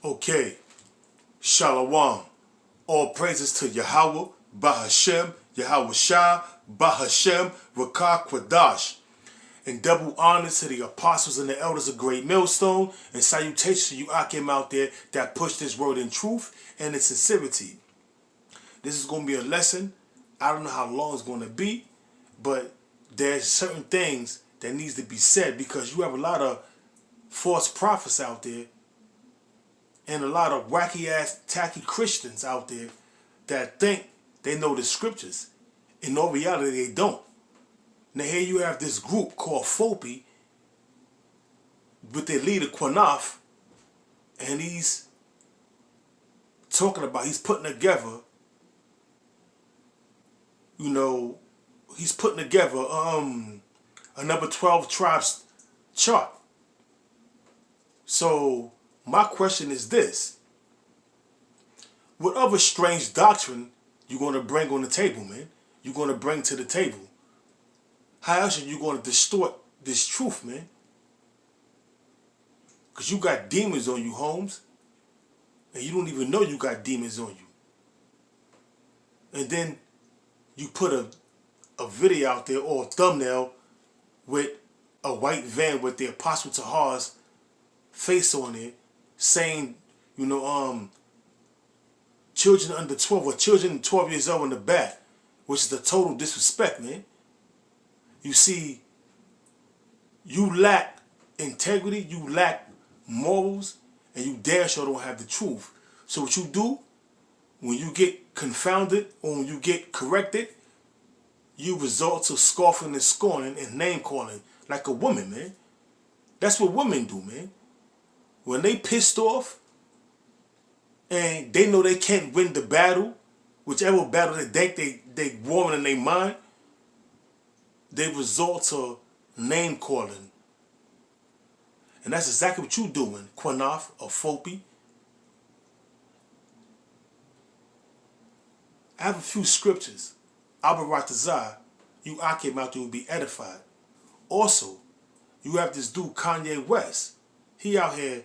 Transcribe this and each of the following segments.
Okay, Shalom. All praises to Yahweh, Bahashem, Yahweh Shah, Bahashem, Rakah Kwadash. And double honor to the apostles and the elders of Great Millstone, and salutations to you Akim out there that push this word in truth and in sincerity. This is going to be a lesson. I don't know how long it's going to be, but there's certain things that needs to be said because you have a lot of false prophets out there and a lot of wacky ass tacky Christians out there that think they know the scriptures. In all reality, they don't. Now here you have this group called Fopi with their leader Quanaf, and he's putting together, he's putting together a number 12 tribes chart. So my question is this: what other strange doctrine you going to bring on the table, man? You going to bring to the table? How else are you going to distort this truth, man? Because you got demons on you, Holmes. And you don't even know you got demons on you. And then you put a video out there or a thumbnail with a white van with the Apostle Tahar's face on it saying, children under 12 or children 12 years old in the back, which is a total disrespect, man. You see, you lack integrity, you lack morals, and you damn sure don't have the truth. So what you do, when you get confounded or when you get corrected, you resort to scoffing and scorning and name calling like a woman, man. That's what women do, man. When they pissed off and they know they can't win the battle, whichever battle they think they warming in their mind, they resort to name calling. And that's exactly what you're doing, Quanaf or Fopi. I have a few scriptures. Abaratazar, you Akim out there will be edified. Also, you have this dude Kanye West. He out here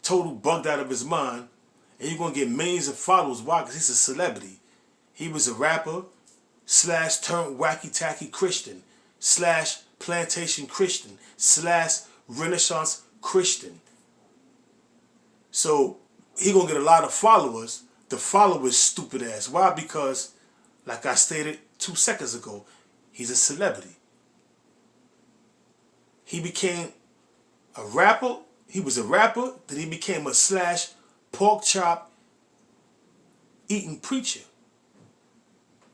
total bugged out of his mind, and you're going to get millions of followers. Why? Because he's a celebrity. He was a rapper / turned wacky tacky Christian / plantation Christian / Renaissance Christian. So he gonna get a lot of followers. The followers stupid ass. Why? Because, like I stated 2 seconds ago, he's a celebrity. He became a rapper. He was a rapper. Then he became a / pork chop eating preacher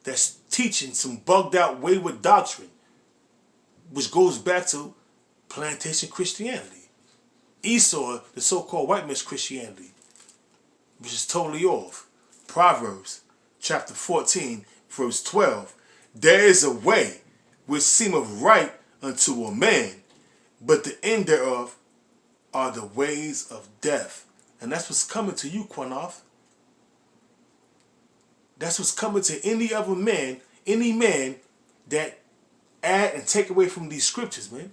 that's teaching some bugged out wayward doctrine, which goes back to plantation Christianity. Esau, the so-called white man's Christianity, which is totally off. Proverbs chapter 14, verse 12. There is a way which seemeth right unto a man, but the end thereof are the ways of death. And that's what's coming to you, Quanaf. That's what's coming to any other man, any man that add and take away from these scriptures, man.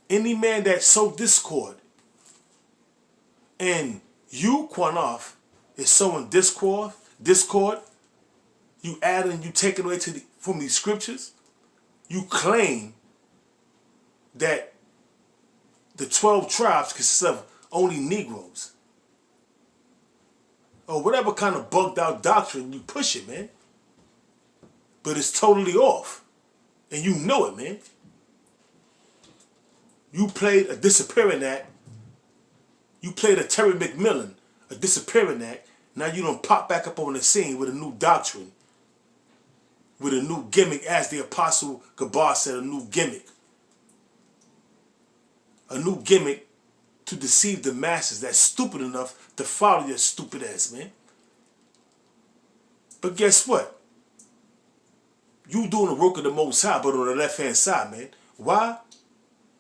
Any man that sow discord. And you, Quanaf, is sowing discord, you add and you take away from these scriptures. You claim that the 12 tribes consist of only Negroes. Or whatever kind of bugged out doctrine you push it, man. But it's totally off. And you know it, man. You played a disappearing act. You played a Terry McMillan, a disappearing act. Now you don't pop back up on the scene with a new doctrine. With a new gimmick, as the Apostle Gabar said, a new gimmick. A new gimmick to deceive the masses that's stupid enough to follow your stupid ass, man. But guess what? You doing the work of the Most High, but on the left-hand side, man. Why?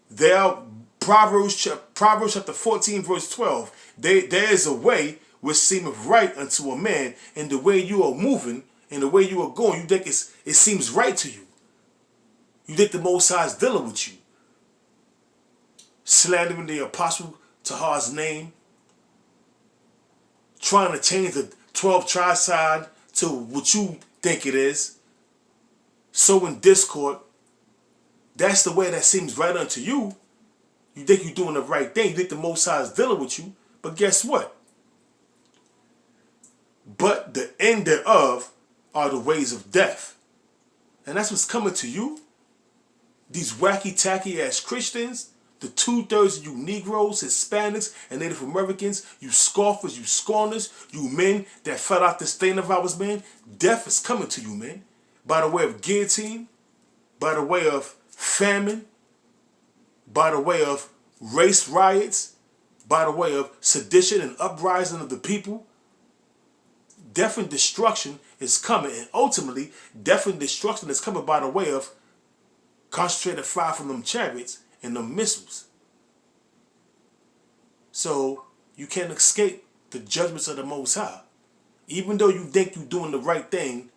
There are Proverbs chapter 14, verse 12. There is a way which seemeth right unto a man, and the way you are moving and the way you are going, you think it seems right to you. You think the Most High is dealing with you. Slandering the Apostle Tahar's name, trying to change the 12 tribe side to what you think it is, sowing discord. That's the way that seems right unto you. You think you're doing the right thing. You think the Most High is dealing with you. But guess what? But the end thereof are the ways of death. And that's what's coming to you. These wacky-tacky ass Christians, the 2/3 of you Negroes, Hispanics, and Native Americans, you scoffers, you scorners, you men that fell out the stain of ours, man. Death is coming to you, man. By the way of guillotine, by the way of famine, by the way of race riots, by the way of sedition and uprising of the people. Death and destruction is coming, and ultimately, death and destruction is coming by the way of concentrated fire from them chariots and them missiles. So you can't escape the judgments of the Most High. Even though you think you're doing the right thing,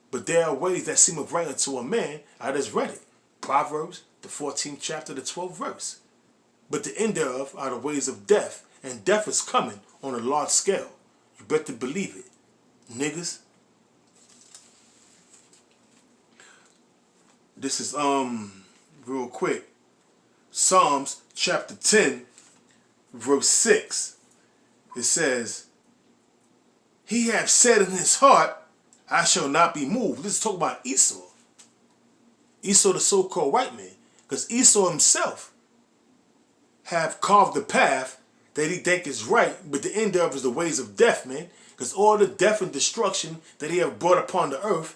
but there are ways that seem right unto a man. I just read it. Proverbs, the 14th chapter, the 12th verse. But the end thereof are the ways of death, and death is coming on a large scale. You better believe it, niggas. This is real quick. Psalms chapter 10, verse 6. It says, "He hath said in his heart, I shall not be moved." This is talking about Esau. Esau, the so-called white man. Because Esau himself have carved the path that he think is right, but the end thereof is the ways of death, man. Because all the death and destruction that he have brought upon the earth,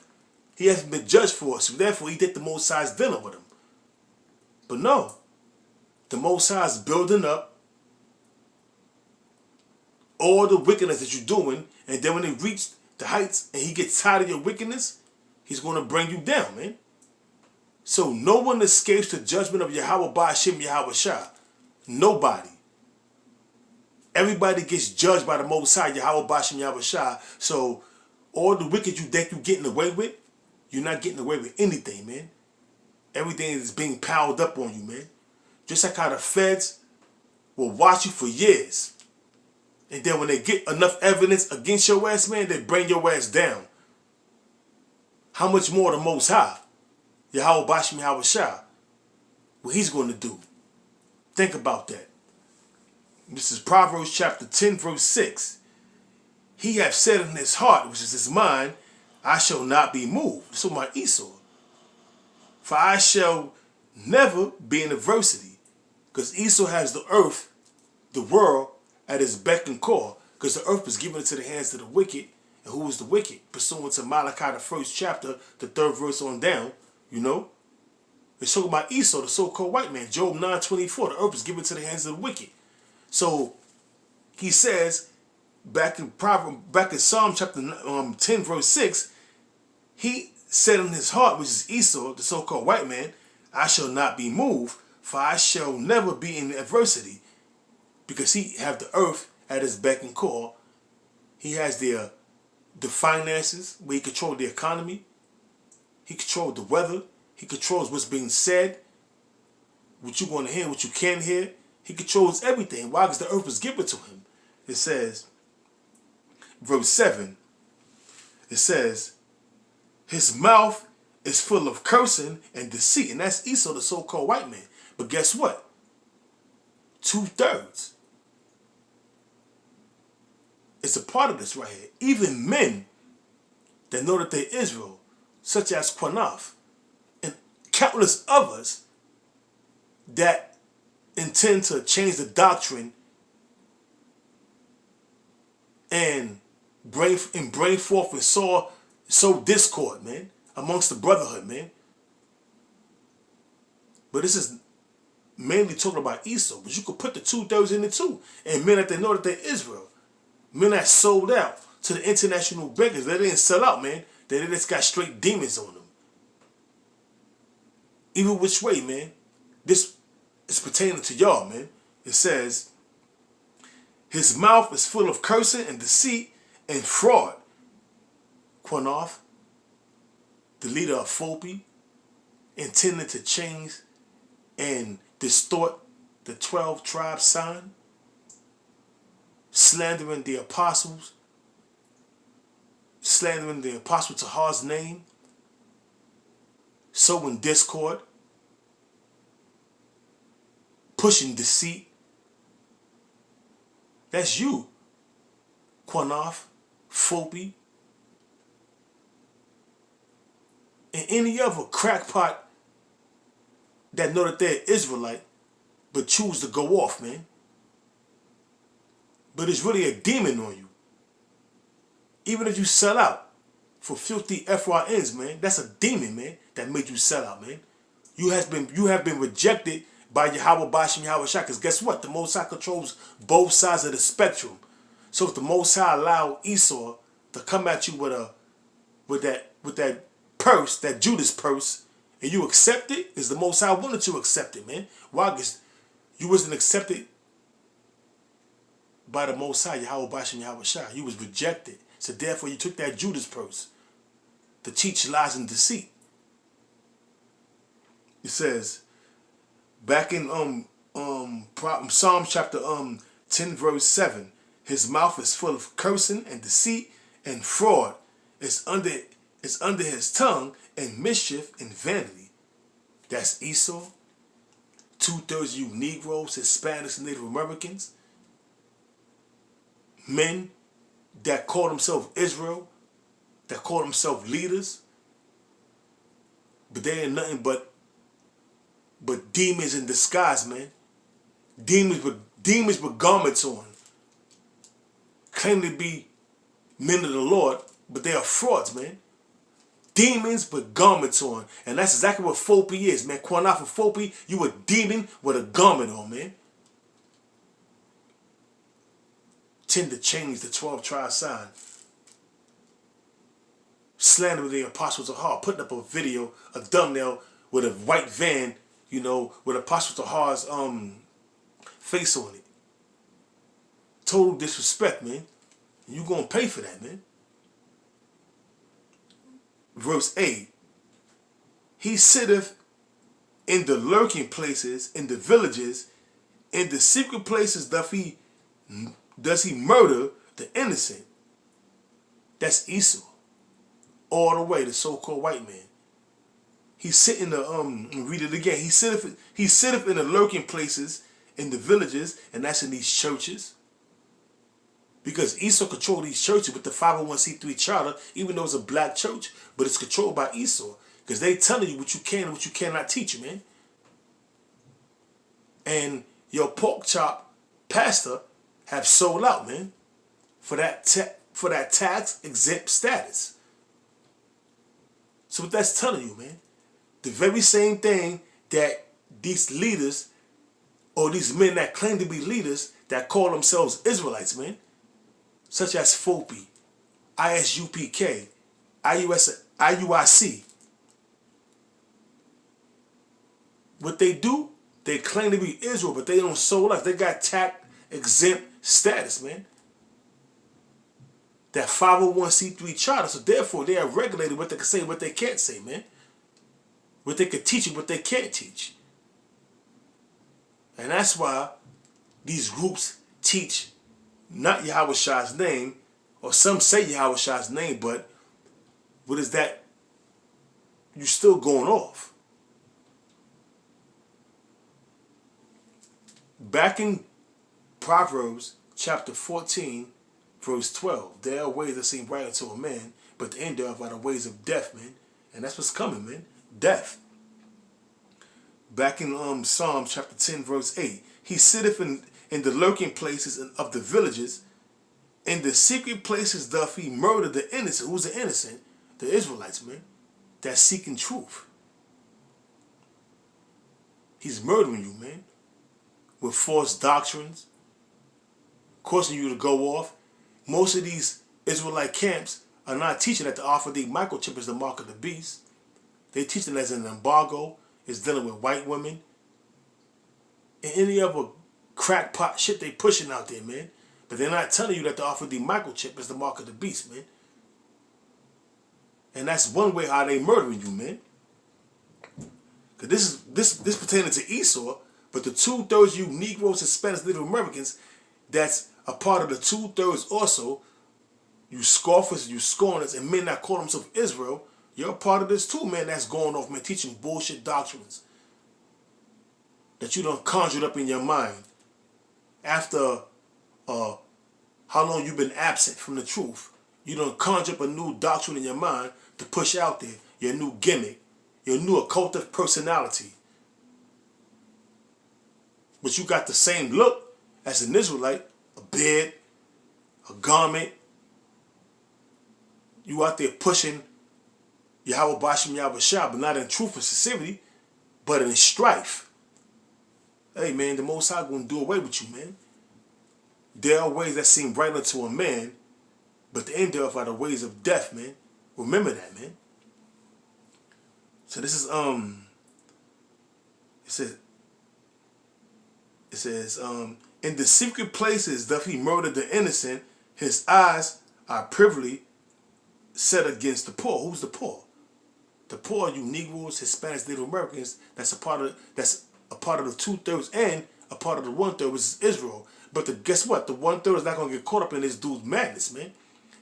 he hasn't been judged for it. So therefore, he think the Most High is dealing with him. But no. The Most High is building up all the wickedness that you're doing, and then when they reach the heights and he gets tired of your wickedness, he's going to bring you down, man. So no one escapes the judgment of Yahweh Ba'ashem Yahweh Shah. Nobody. Everybody gets judged by the Most High, Yahweh Ba'ashem Yahweh Shah. So all the wicked you think you're getting away with, you're not getting away with anything, man. Everything is being piled up on you, man. Just like how the feds will watch you for years. And then when they get enough evidence against your ass, man, they bring your ass down. How much more the Most High, Yahweh Ba'ashem Yahweh Shah, what he's going to do? Think about that. This is Proverbs chapter 10, verse 6. "He hath said in his heart," which is his mind, "I shall not be moved." So my Esau. "For I shall never be in adversity." Because Esau has the earth, the world, at his beck and call. Because the earth was given into the hands of the wicked. And who was the wicked? Pursuant to Malachi, the 1st chapter, the 3rd verse on down. You know? It's talking about Esau, the so-called white man. Job 9:24. The earth was given to the hands of the wicked. So he says, back in Psalm chapter 10, verse 6, he said in his heart, which is Esau, the so-called white man, "I shall not be moved, for I shall never be in adversity." Because he have the earth at his beck and call. He has the finances, where he controls the economy. He controls the weather. He controls what's being said, what you want to hear, what you can't hear. He controls everything. Why? Because the earth was given to him. It says, verse 7, it says, "His mouth is full of cursing and deceit." And that's Esau, the so-called white man. But guess what? 2/3. It's a part of this right here. Even men that know that they're Israel, such as Quanaf, and countless others that intend to change the doctrine and bring forth and sow discord, man, amongst the brotherhood, man. But this is mainly talking about Esau. But you could put the 2/3 in it too. And men that they know that they're Israel. Men that sold out to the international beggars. They didn't sell out, man. They just got straight demons on them. Either which way, man. This is pertaining to y'all, man. It says, "His mouth is full of cursing and deceit and fraud." Quanaf, the leader of Fopi, intended to change and distort the 12 tribe sign. slandering the apostles, slandering the apostle Tahar's name, sowing discord, pushing deceit. That's you, Quanaf, Fopi, and any other crackpot that know that they're Israelite but choose to go off, man. But it's really a demon on you. Even if you sell out for filthy FYNs, man, that's a demon, man, that made you sell out, man. You have been rejected by Yahweh Bashim Yahweh Shah. Because guess what? The Most High controls both sides of the spectrum. So if the Most High allowed Esau to come at you with that purse, that Judas purse, and you accept it, is the Most High wanted you to accept it, man. Why? Because you wasn't accepted by the Most High, Yahweh Bashim Yahweh Shah. You was rejected. So therefore you took that Judas purse to teach lies and deceit. It says, back in Psalm chapter 10 verse 7, his mouth is full of cursing and deceit and fraud. It's under his tongue, and mischief and vanity. That's Esau. 2/3 of you Negroes, Hispanics, and Native Americans. Men that call themselves Israel, that call themselves leaders, but they ain't nothing but demons in disguise, man. Demons with garments on. Claim to be men of the Lord, but they are frauds, man. Demons with garments on. And that's exactly what Fopi is, man. Quanaf and Fopi, you a demon with a garment on, man. Tend to change the 12 tribe sign. Slandering the apostles of Har. Putting up a video, a thumbnail with a white van, you know, with Apostle Tahar's face on it. Total disrespect, man. You gonna pay for that, man. Verse 8. He sitteth in the lurking places, in the villages, in the secret places does he murder the innocent. That's Esau. All the way, the so-called white man. He's sitting read it again. He sitteth in the lurking places, in the villages, and that's in these churches. Because Esau controlled these churches with the 501c3 charter, even though it's a black church, but it's controlled by Esau. Because they telling you what you can and what you cannot teach, man. And your pork chop pastor have sold out, man, for that tax exempt status. So what that's telling you, man, the very same thing that these leaders, or these men that claim to be leaders, that call themselves Israelites, man, such as Fopi, ISUPK, IUIC. What they do, they claim to be Israel, but they don't soul out. They got tax exempt status, man. That 501c3 charter, so therefore they are regulated what they can say and what they can't say, man. What they can teach and what they can't teach. And that's why these groups teach not Yahweh Shah's name, or some say Yahweh Shah's name, but what is that? You're still going off. Back in Proverbs chapter 14, verse 12, there are ways that seem right unto a man, but the end thereof are the ways of death, man. And that's what's coming, man. Death. Back in Psalm chapter 10, verse 8, he sitteth in the lurking places of the villages, in the secret places doth he murder the innocent. Who's the innocent? The Israelites, man. That's seeking truth. He's murdering you, man, with false doctrines, causing you to go off. Most of these Israelite camps are not teaching that the Alpha-D microchip is the mark of the beast. They teach it as an embargo. It's dealing with white women and any other crackpot shit they pushing out there, man. But they're not telling you that the Alpha-D microchip is the mark of the beast, man. And that's one way how they murdering you, man. Because this pertaining to Esau, but the 2/3 of you Negroes, Hispanics, Native Americans that's a part of the 2/3 also, you scoffers, you scorners, and men that call themselves Israel, you're a part of this too, man, that's going off, man, teaching bullshit doctrines that you done conjured up in your mind after how long you've been absent from the truth. You done conjure up a new doctrine in your mind to push out there, your new gimmick, your new occultive personality. But you got the same look as an Israelite, a beard, a garment. You out there pushing Yahweh Bashim Yahweh Shah, but not in truth and sincerity, but in strife. Hey man, the Most High gonna do away with you, man. There are ways that seem right unto a man, but the end thereof are the ways of death, man. Remember that, man. So this is it says in the secret places doth he murder the innocent, his eyes are privily set against the poor. Who's the poor? The poor, you Negroes, Hispanics, Native Americans, that's a part of the 2/3 and a part of the 1/3, which is Israel. But guess what? The 1/3 is not gonna get caught up in this dude's madness, man.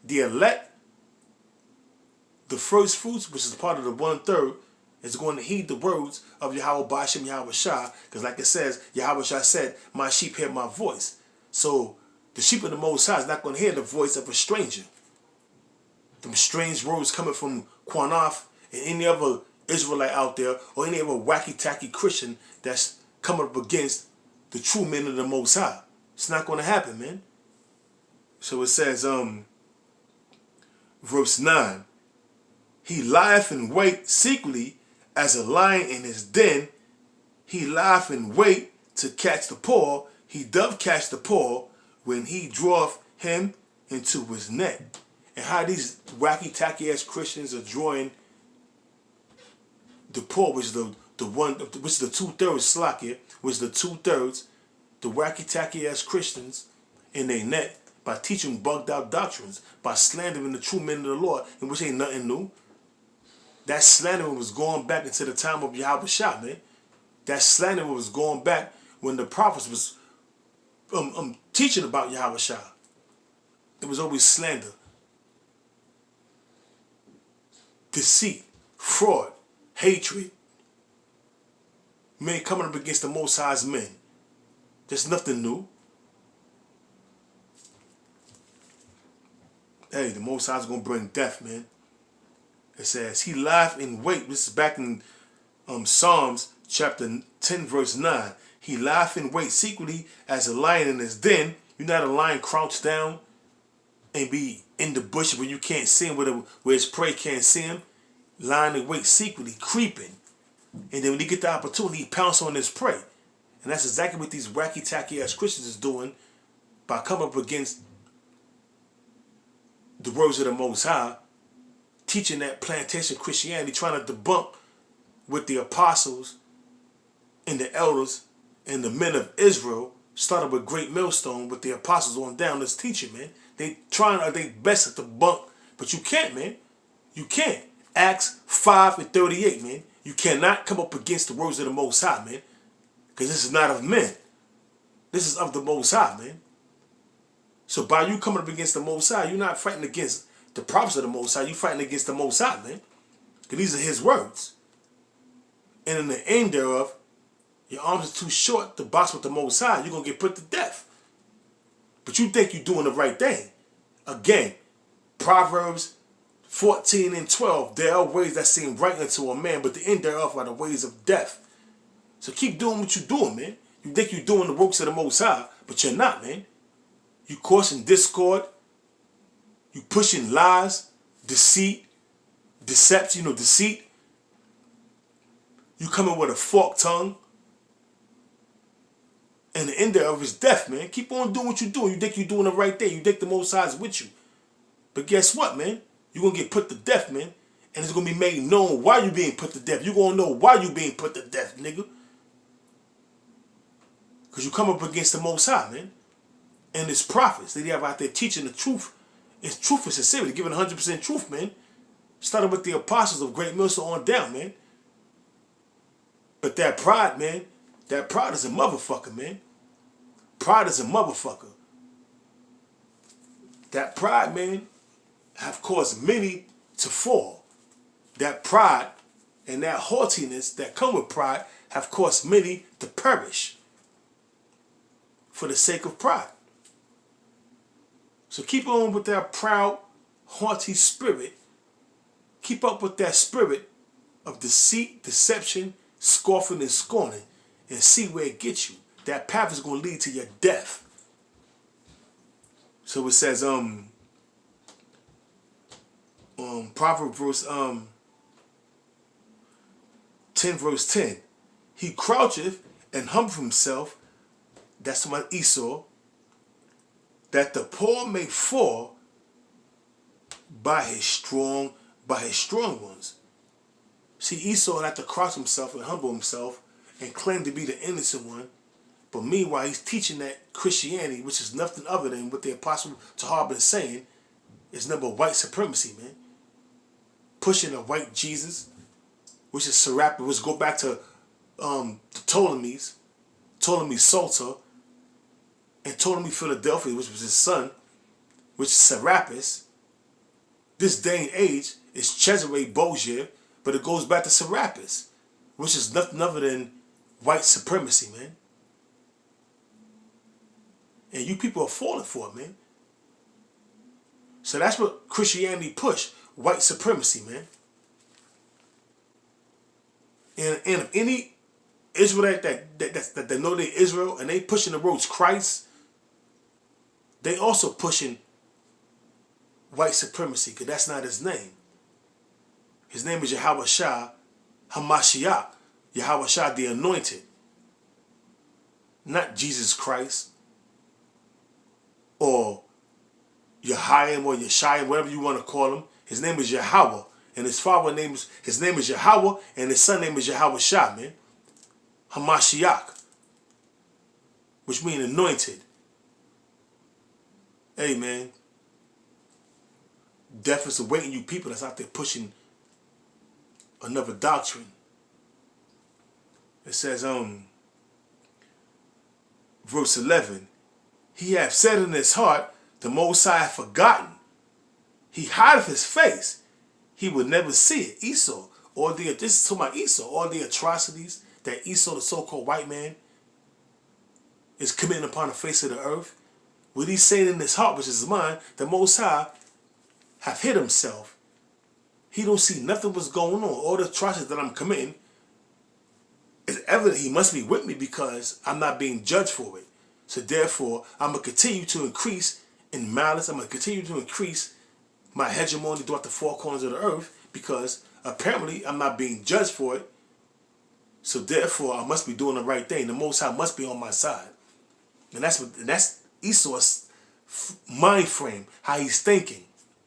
The elect, the first fruits, which is part of the 1/3, is going to heed the words of Yahweh Bashim Yahweh Shah, because like it says, Yahweh Shah said, my sheep hear my voice. So the sheep of the Most High is not going to hear the voice of a stranger. Them strange words coming from Quanaf and any other Israelite out there, or any other wacky-tacky Christian that's coming up against the true men of the Most High. It's not going to happen, man. So it says, verse 9, he lieth in wait secretly as a lion in his den. He lieth in wait to catch the poor. He doth catch the poor when he draweth him into his net. And how these wacky-tacky ass Christians are drawing the poor, which is the 2/3 slack here, which is the 2/3, the wacky-tacky ass Christians in their net by teaching bugged out doctrines, by slandering the true men of the Lord, in which ain't nothing new. That slandering was going back into the time of Yahweh Shah, man. That slandering was going back when the prophets was teaching about Yahweh Shah. It was always slander, deceit, fraud, hatred. Men coming up against the Most High's men. There's nothing new. Hey, the Most High's going to bring death, man. It says, he lieth in wait. This is back in Psalms chapter 10, verse 9. He lieth in wait secretly as a lion in his den. You're not a lion crouched down and be in the bush where you can't see him, where his prey can't see him. Lying in wait secretly, creeping. And then when he get the opportunity, he pounce on his prey. And that's exactly what these wacky-tacky ass Christians is doing by coming up against the words of the Most High, teaching that plantation Christianity, trying to debunk what the apostles and the elders and the men of Israel started with Great Millstone with the apostles on down this teaching, man. They trying their best to debunk, but you can't, man. You can't. Acts 5:38, man. You cannot come up against the words of the Most High, man. Because this is not of men. This is of the Most High, man. So by you coming up against the Most High, you're not fighting against the prophets of the Most High. You're fighting against the Most High, man. Because these are his words. And in the end thereof, your arms are too short to box with the Most High. You're going to get put to death. But you think you're doing the right thing. Again, Proverbs 14 and 12, there are ways that seem right unto a man, but the end thereof are the ways of death. So keep doing what you're doing, man. You think you're doing the works of the Most High, but you're not, man. You causing discord. You pushing lies, deceit, deception, deceit. You coming with a forked tongue. And the end thereof is death, man. Keep on doing what you're doing. You think you're doing the right thing. You think the Most High is with you. But guess what, man? You're going to get put to death, man. And it's going to be made known why you're being put to death. You're going to know why you're being put to death, nigga. Because you come up against the Most High, man. And his prophets, they have out there teaching the truth. It's truth and sincerity, giving 100% truth, man. Started with the apostles of Great Millstone on down, man. But that pride, man, that pride is a motherfucker, man. Pride is a motherfucker. That pride, man, have caused many to fall. That pride and that haughtiness that come with pride have caused many to perish for the sake of pride. So keep on with that proud, haughty spirit. Keep up with that spirit of deceit, deception, scoffing, and scorning, and see where it gets you. That path is going to lead to your death. So it says, Proverbs verse 10 verse 10. He croucheth and humbleth himself, that's my Esau, that the poor may fall by his strong ones. See, Esau had to crouch himself and humble himself and claim to be the innocent one. But meanwhile, he's teaching that Christianity, which is nothing other than what the Apostle Tahar been saying, is number white supremacy, man. Pushing a white Jesus, which is Serapis, which go back to the Ptolemies, Ptolemy Soter, and Ptolemy Philadelphia, which was his son, which is Serapis. This day and age is Cesare Borgia, but it goes back to Serapis, which is nothing other than white supremacy, man. And you people are falling for it, man. So that's what Christianity pushed, white supremacy, man. And if any Israelite that know they're Israel and they pushing the road to Christ, they also pushing white supremacy, because that's not his name. His name is Yahweh Shah Hamashiach, Yahweh Shah the Anointed, not Jesus Christ or Yahayim or Yeshayim, whatever you want to call him. His name is Yahweh, and his name is Yahweh, and his son name is Yahweh Shah, man. Hamashiach, which means anointed. Hey, man. Death is awaiting you people that's out there pushing another doctrine. It says, verse 11, he hath said in his heart, the Most High hath forgotten. He hideth his face. He would never see it. Esau, this is to my Esau, all the atrocities that Esau, the so-called white man, is committing upon the face of the earth. What he's saying in his heart, which is mine, the Most High have hid himself. He don't see nothing what's going on. All the atrocities that I'm committing, it's evident he must be with me because I'm not being judged for it. So therefore, I'm going to continue to increase in malice. I'm going to continue to increase my hegemony throughout the four corners of the earth because apparently I'm not being judged for it. So therefore, I must be doing the right thing. The Most High must be on my side. And that's Esau's mind frame, how he's thinking.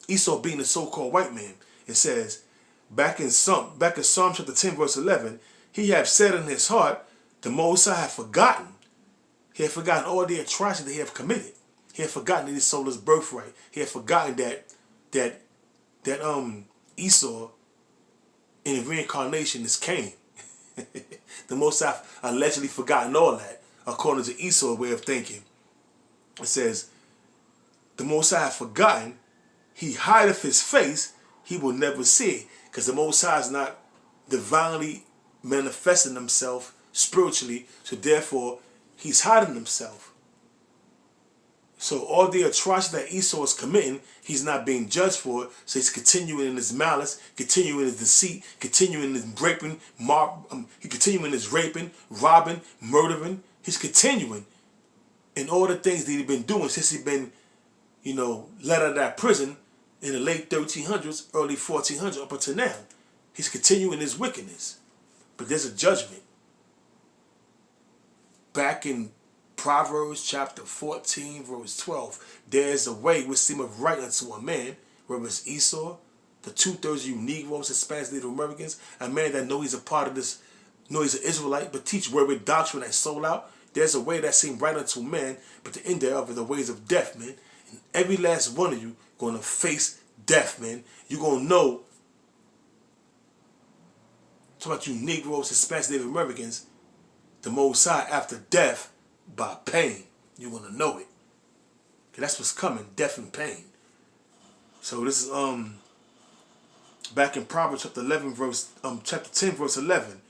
Esau being the so-called white man. It says, back in Psalm chapter 10, verse 11, he hath said in his heart, the Most High hath forgotten. He had forgotten all the atrocities that he had committed. He had forgotten that he sold his birthright. He had forgotten that Esau in reincarnation is Cain. The Most High allegedly forgotten all that, according to Esau's way of thinking. It says, the Most High hath forgotten, he hideth his face, he will never see it. Because the Most High is not divinely manifesting himself spiritually, so therefore he's hiding himself. So all the atrocities that Esau is committing, he's not being judged for it. So he's continuing in his malice, continuing his deceit, continuing his raping, continuing his raping, robbing, murdering. He's continuing in all the things that he's been doing since he's been, let out of that prison in the late 1300s, early 1400s, up until now. He's continuing his wickedness. But there's a judgment. Back in Proverbs chapter 14, verse 12, there's a way which seemeth right unto a man, whether it's Esau, the 2/3 of you Negroes, Hispanics, Native Americans, a man that know he's a part of this, know he's an Israelite, but teach word doctrine that's sold out. There's a way that seems right unto man, but the end thereof are the ways of death, man. And every last one of you going to face death, man. You're going to know, talk about you Negroes, Hispanics, Native Americans, the Most High after death by pain. You want to know it. Because that's what's coming, death and pain. So this is back in Proverbs chapter 10 verse 11.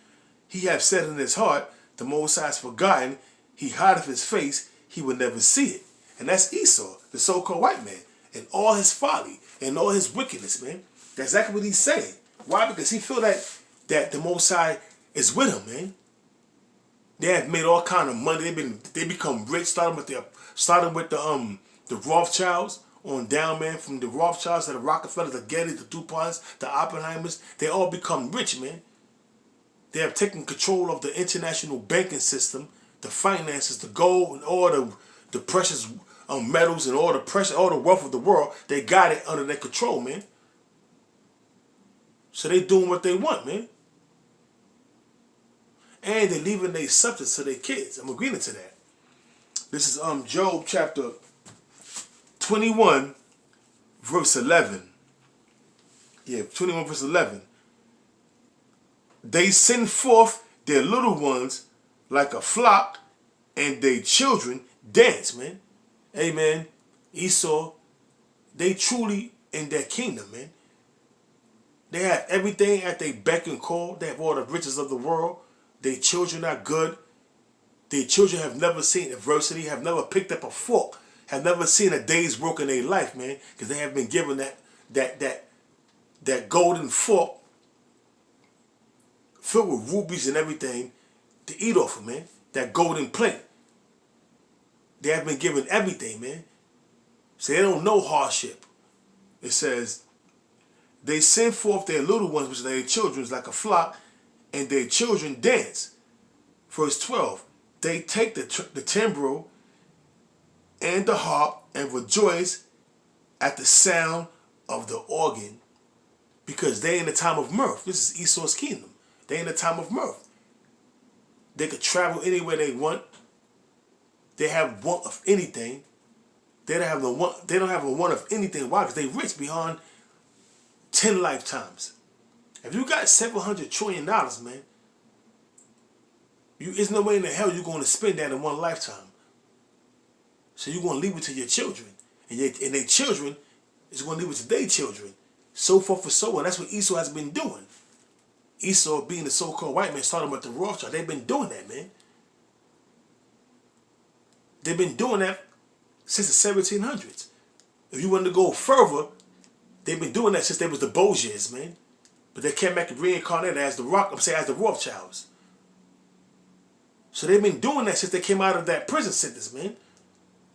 He hath said in his heart, the Most High has forgotten, he hideth his face, he will never see it. And that's Esau, the so-called white man, and all his folly and all his wickedness, man. That's exactly what he's saying. Why? Because he feel that the Most High is with him, man. They have made all kind of money. They become rich, starting with the Rothschilds on down, man. From the Rothschilds to the Rockefellers, the Gettys, the DuPonts, the Oppenheimers, they all become rich, man. They have taken control of the international banking system, the finances, the gold, and all the precious metals and all the wealth of the world. They got it under their control, man. So they doing what they want, man. And they're leaving their substance to their kids. I'm agreeing to that. This is Job chapter 21, verse 11. Yeah, 21 verse 11. They send forth their little ones like a flock, and their children dance, man. Amen. Esau, they truly in their kingdom, man. They have everything at their beck and call. They have all the riches of the world. Their children are good. Their children have never seen adversity, have never picked up a fork, have never seen a day's work in their life, man, because they have been given that golden fork filled with rubies and everything to eat off of, man. That golden plate. They have been given everything, man. So they don't know hardship. It says, they send forth their little ones, which are their children, like a flock, and their children dance. Verse 12, they take the timbrel and the harp and rejoice at the sound of the organ, because they in the time of mirth. This is Esau's kingdom. They in the time of mirth. They could travel anywhere they want. They have want of anything. They don't have a want of anything. Why? Because they rich beyond 10 lifetimes. If you got $700 trillion, man, there's no way in the hell you're going to spend that in one lifetime. So you're going to leave it to your children. And their children is going to leave it to their children. So forth and so on. That's what Esau has been doing. Esau, being the so-called white man, starting with the Rothschild, they've been doing that, man. They've been doing that since the 1700s. If you want to go further, they've been doing that since they was the Borgias, man. But they came back and reincarnated as the Rothschilds. So they've been doing that since they came out of that prison sentence, man.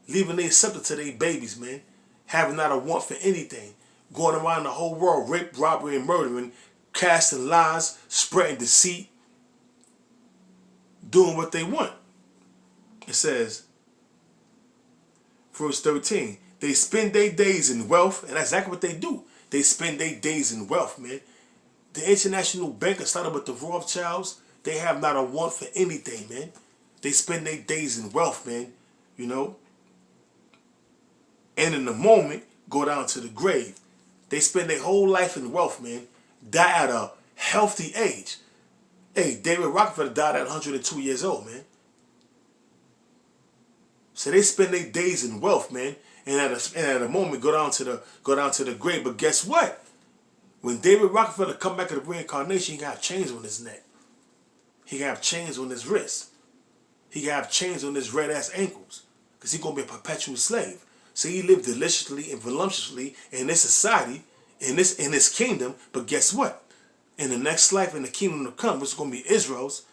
Leaving their substance to their babies, man. Having not a want for anything. Going around the whole world, rape, robbery, and murdering. Casting lies, spreading deceit. Doing what they want. It says, verse 13, they spend their days in wealth, and that's exactly what they do. They spend their days in wealth, man. The international bankers started with the Rothschilds. They have not a want for anything, man. They spend their days in wealth, man. You know? And in the moment, go down to the grave. They spend their whole life in wealth, man. Die at a healthy age. Hey, David Rockefeller died at 102 years old, man. So they spend their days in wealth, man. And at a moment, go down to the grave. But guess what? When David Rockefeller come back to the reincarnation, he got chains on his neck. He got chains on his wrists. He got chains on his red-ass ankles. Because he's going to be a perpetual slave. So he lived deliciously and voluptuously in this society, in this kingdom. But guess what? In the next life, in the kingdom to come, which is going to be Israel's,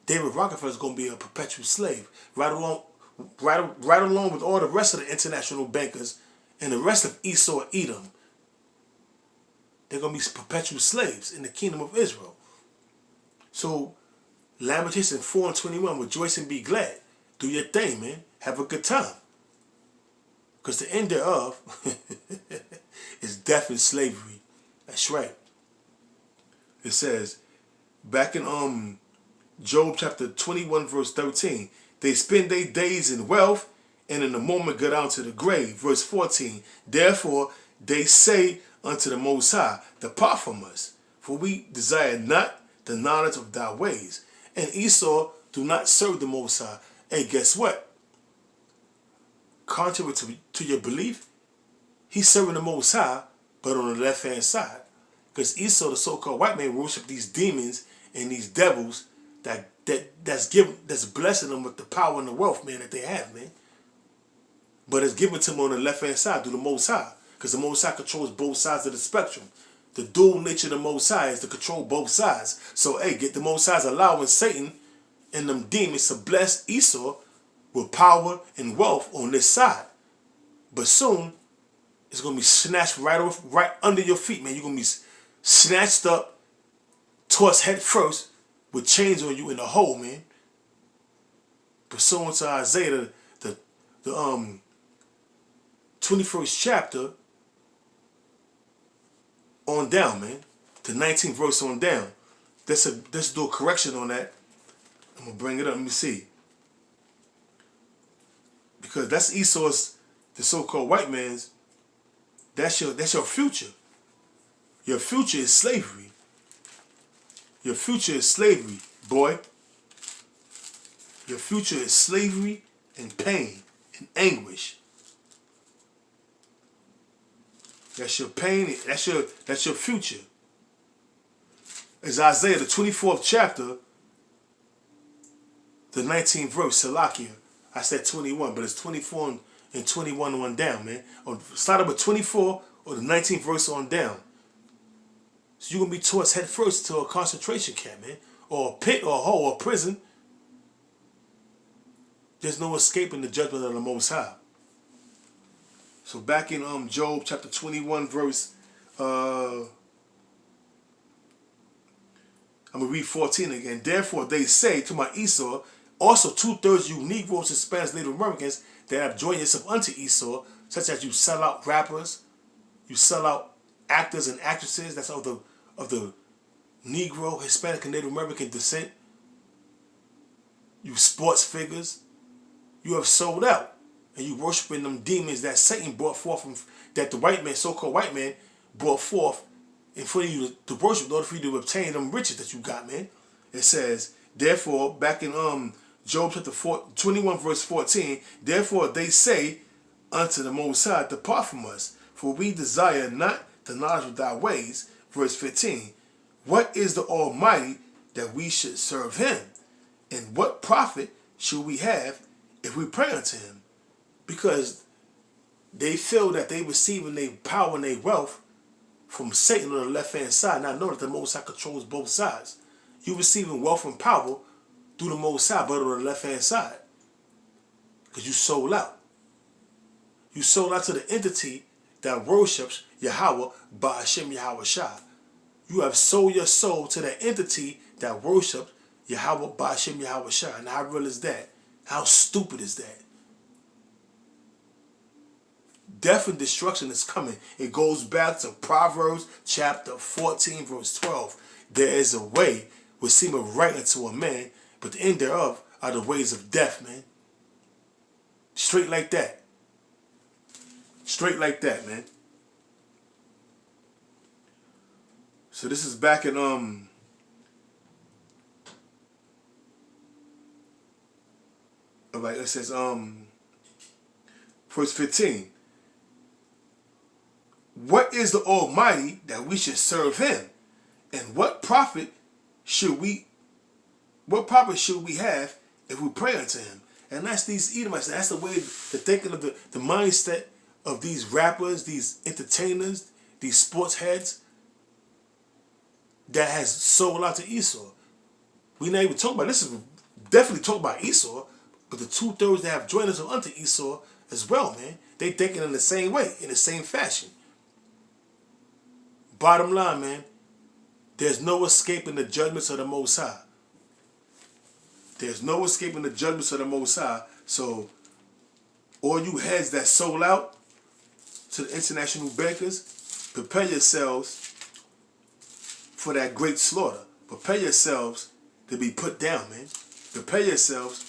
David Rockefeller is going to be a perpetual slave. Right along with all the rest of the international bankers and the rest of Esau and Edom. They're going to be perpetual slaves in the kingdom of Israel. So, Lamentations 4:21, rejoice and be glad. Do your thing, man. Have a good time. Because the end thereof is death and slavery. That's right. It says, back in Job chapter 21, verse 13, they spend their days in wealth, and in the moment go down to the grave. Verse 14, therefore they say unto the Most High, depart from us, for we desire not the knowledge of thy ways. And Esau do not serve the Most High. Hey, guess what? Contrary to your belief, He's serving the Most High, but on the left-hand side. Because Esau, the so-called white man, worship these demons and these devils that's blessing them with the power and the wealth, man, that they have, man. But it's given to them on the left-hand side through the Most High. Because the Most High controls both sides of the spectrum. The dual nature of the Most High is to control both sides. So, hey, get the Most High's allowing Satan and them demons to bless Esau with power and wealth on this side. But soon, it's going to be snatched right under your feet, man. You're going to be snatched up, tossed head first, with chains on you in the hole, man. Pursuant to Isaiah, the 21st chapter on down, man. The 19th verse on down. Let's do a correction on that. I'm going to bring it up. Let me see. Because that's Esau's, the so-called white man's, that's your future. Your future is slavery. Your future is slavery, boy. Your future is slavery and pain and anguish. That's your pain. That's your future. It's Isaiah, the 24th chapter, the 19th verse, Salakia. I said 21, but it's 24 and 21 on down, man. Or start up with 24 or the 19th verse on down. So you're going to be tossed head first to a concentration camp, man. Or a pit or a hole or a prison. There's no escaping the judgment of the Most High. So back in Job chapter 21 verse, I'm going to read 14 again. Therefore they say to my Esau, also 2/3 you Negroes and Spanish Native Americans that have joined yourself unto Esau, such as you sell out rappers, you sell out actors and actresses that's of the Negro, Hispanic, and Native American descent. You sports figures. You have sold out. And you worshiping them demons that Satan brought forth, that the white man, so-called white man, brought forth in for you to worship in order for you to obtain them riches that you got, man. It says, therefore, back in Job chapter 21 verse 14, therefore they say unto the Most High, depart from us, for we desire not the knowledge of thy ways. Verse 15, what is the Almighty that we should serve him? And what profit should we have if we pray unto him? Because they feel that they receiving their power and their wealth from Satan on the left-hand side. Now know that the Most High controls both sides. You receiving wealth and power through the Most High, but on the left-hand side. Because you sold out. You sold out to the entity that worships Yahweh by Hashem Yahweh Shah. You have sold your soul to the entity that worships Yahweh by Hashem Yahweh Shah. And how real is that? How stupid is that? Death and destruction is coming. It goes back to Proverbs chapter 14 verse 12. There is a way which seemeth right unto a man, but the end thereof are the ways of death, man. Straight like that. Straight like that, man. So this is back in it says verse 15. What is the Almighty that we should serve him? And what profit should we have if we pray unto him? And that's these Edomites. That's the way, the thinking of the mindset of these rappers, these entertainers, these sports heads that has sold out to Esau. We not even talking about, this is definitely talking about Esau, but the 2/3 that have joined us unto Esau as well, man. They thinking in the same way, in the same fashion. Bottom line, man, there's no escaping the judgments of the Most High. There's no escaping the judgments of the Most High. So, all you heads that sold out to the international bankers, prepare yourselves for that great slaughter. Prepare yourselves to be put down, man. Prepare yourselves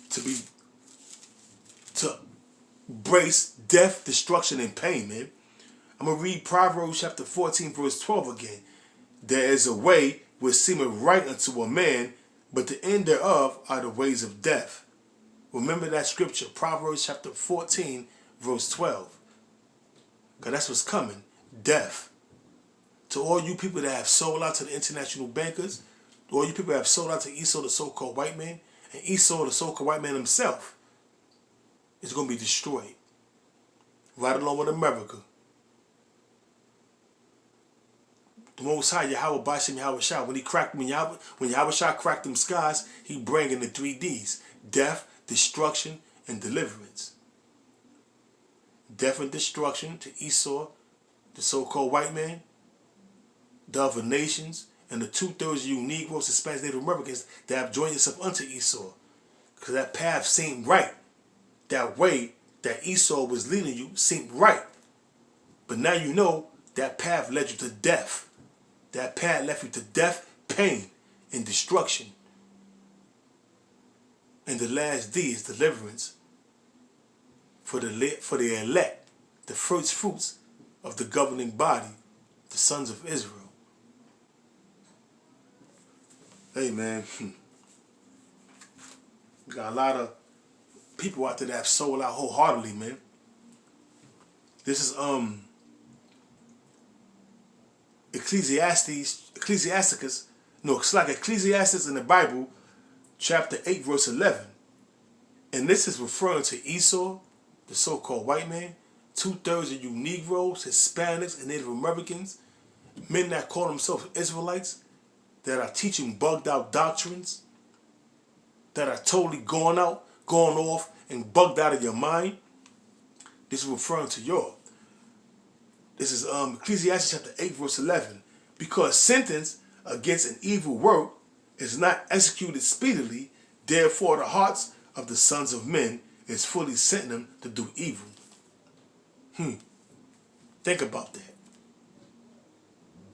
to brace death, destruction, and pain, man. I'm going to read Proverbs chapter 14, verse 12 again. There is a way which seemeth right unto a man, but the end thereof are the ways of death. Remember that scripture, Proverbs chapter 14, verse 12. Because that's what's coming. Death. To all you people that have sold out to the international bankers, to all you people that have sold out to Esau, the so-called white man, and Esau, the so-called white man himself, is going to be destroyed. Right along with America. The Most High, Yahweh Bashem Yahweh Shah, when Yahweh Shah cracked them skies, he bringing the 3 Ds. Death, destruction, and deliverance. Death and destruction to Esau, the so-called white man, the other nations, and the 2/3 of you Negroes, Hispanics, Native Americans that have joined yourself unto Esau. Because that path seemed right. That way that Esau was leading you seemed right. But now you know that path led you to death. That path led you to death, pain, and destruction. And the last D is deliverance for the elect, the first fruits of the governing body, the sons of Israel. Hey man, we got a lot of people out there that have sold out wholeheartedly, man. This is Ecclesiastes, it's like Ecclesiastes in the Bible, chapter 8, verse 11. And this is referring to Esau, the so-called white man, 2/3 of you Negroes, Hispanics, and Native Americans, men that call themselves Israelites, that are teaching bugged out doctrines, that are totally gone off, and bugged out of your mind. This is referring to y'all. This is Ecclesiastes chapter 8, verse 11. Because sentence against an evil work is not executed speedily, therefore the hearts of the sons of men is fully setting them to do evil. Think about that.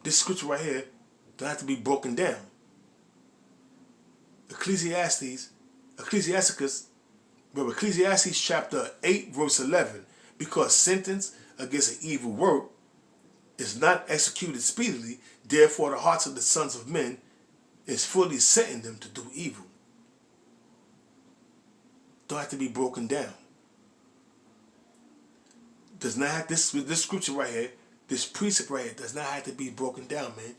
This scripture right here don't have to be broken down. Ecclesiastes chapter 8, verse 11. Because sentence against an evil work is not executed speedily, therefore the hearts of the sons of men is fully setting them to do evil. Don't have to be broken down. Does not have this scripture right here, this precept right here, does not have to be broken down, man.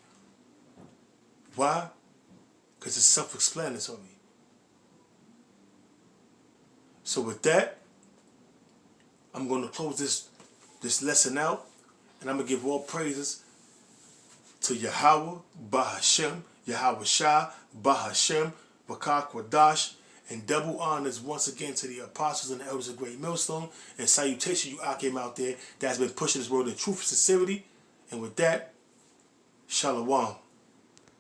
Why? Because it's self-explanatory. So with that, I'm going to close this lesson out, and I'm going to give all praises to Yahweh, Bahashem, Yahweh Shah, Bahashem, Bakar Kwadash, and double honors once again to the apostles and the elders of Great Millstone, and salutation you Akim out there that has been pushing this word in truth and sincerity. And with that, Shalom.